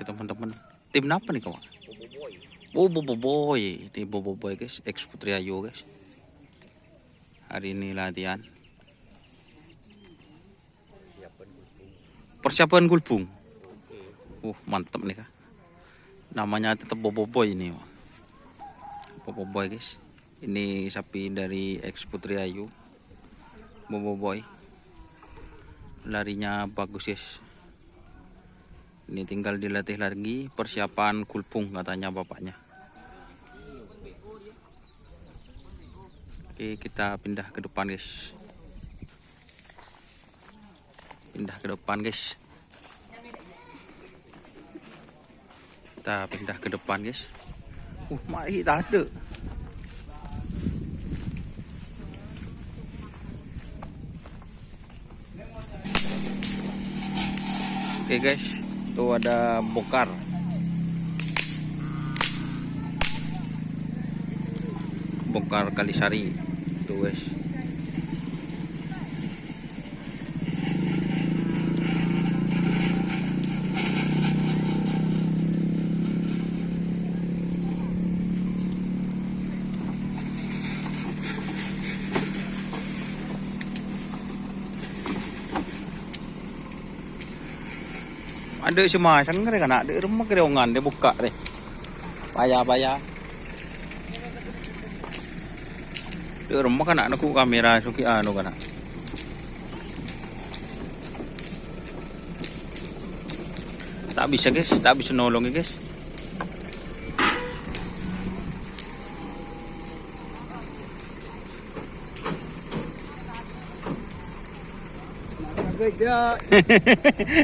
Oke teman-teman, tim apa nih kawan? Oh Boboiboy, ini Boboiboy guys, ex Putri Ayu guys. Hari ini latihan. Persiapan gulpung. Mantap nih kak. Namanya tetap Boboiboy ini. Boboiboy guys. Ini sapi dari ex Putri Ayu. Boboiboy. Larinya bagus guys. Ini tinggal dilatih lagi, persiapan gulpung katanya bapaknya. Oke, kita pindah ke depan guys. Pindah ke depan guys. Kita pindah ke depan guys. Mari tak ada. Oke guys, itu ada bokar. Bokar Kalisari. Tuh guys. Ada semua sang kare kana ada rumah kereongan dia buka deh. Payah. Di rumah kana aku kamera suki anu kana. Tak bisa guys, tak bisa nolong guys.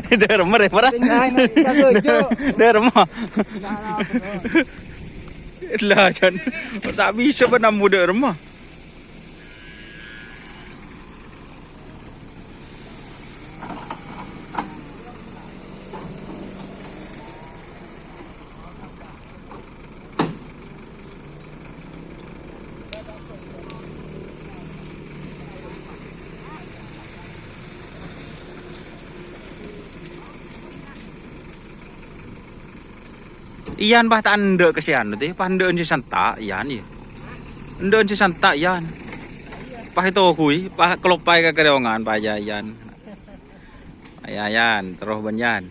Dari rumah deh, parah. Dari rumah. Lah, kan tak bisa bernamu dari rumah. Iyan bah tanda kesian teh pandaan si santa iyan ya. Ndaan si santa iyan. Pah itu kui, pah kelopai ke kereongan pah iyan. Ayan, terus banyan.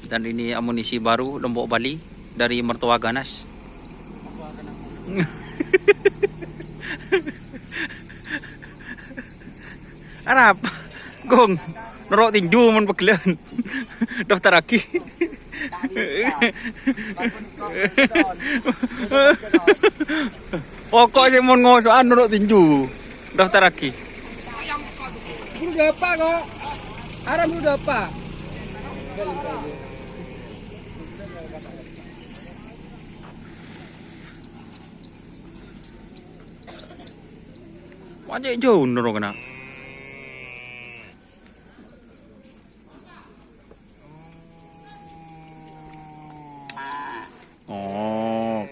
Dan ini amunisi baru Lombok Bali dari mertua ganas. Arap, gong, norok tinju mun pegelen. Daftar lagi. Pokoknya mau ngosokan norok tinju. Daftar lagi. Udah apa kok? Aram udah apa? Wajah jauh norok kena. Oh.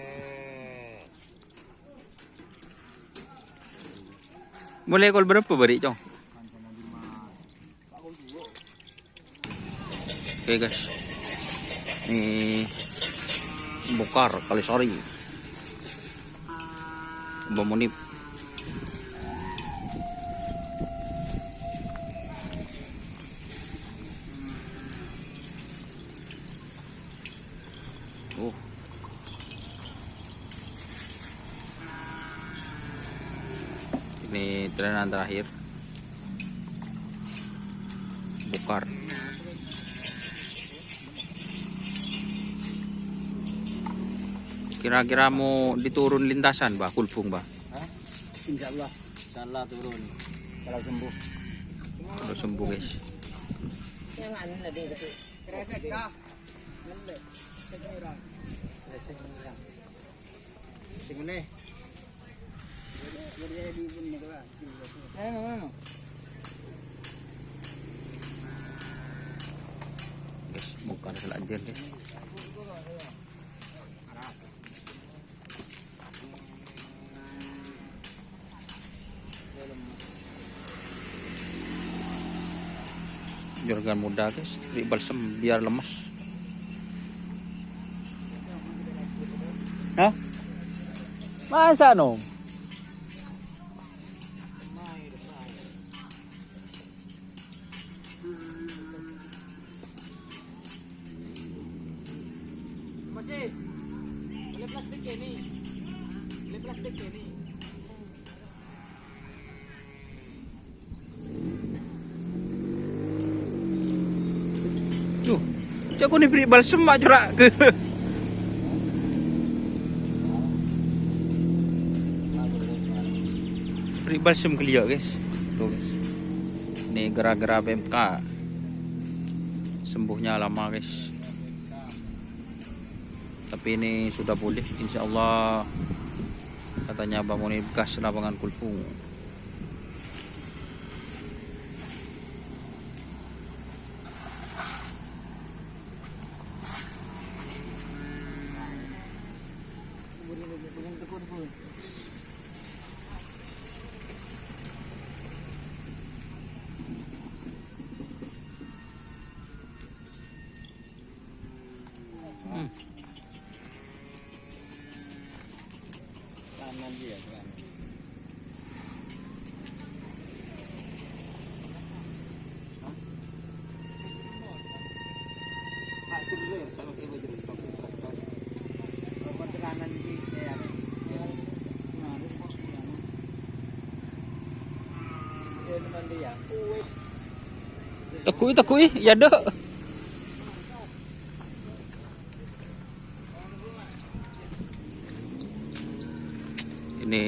Boleh kol berapa beri, Cong? Oke guys. Ini bokar Kalisari. Mbak Munib. Ini trenan terakhir bokar. Kira-kira mau diturun lintasan, Bah, kulfung, Bah. Hah? Insyaallah turun kalau sembuh. Udah sembuh, guys. Yang anu tadi itu. Kresek kah? Ngendek. Kekurang. Kresek hilang. Sing meneh. Jadi di sini kan. Mana? Guys, bukan selanjir, guys. Juragan muda, guys, beri balsem biar lemas. Hah? Masa no? Masis. Boleh plastik ini. Boleh plastik ini. Tuh, jago nih beri balsem mak jurak ke. Beri balsem ke dia, guys. Tuh, guys. Ini gara-gara BMK. Sembuhnya lama, guys. Tapi ini sudah pulih, insya Allah. Katanya Abang Muni bekas lapangan kulfung. Kanan dia kan. Kanan di saya. Tekui, ya dek. Ini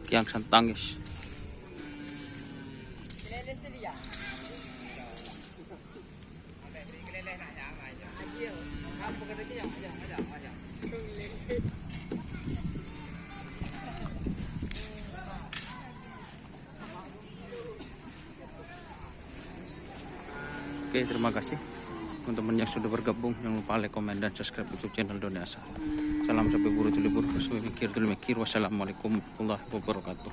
Kiang Santang, guys. Oke, terima kasih teman-teman yang sudah bergabung. Jangan lupa like, komen, dan subscribe YouTube channel Doni Asa. Salam sampai buru tuli buru, sampai mikir tuli mikir. Wassalamualaikum warahmatullahi wabarakatuh.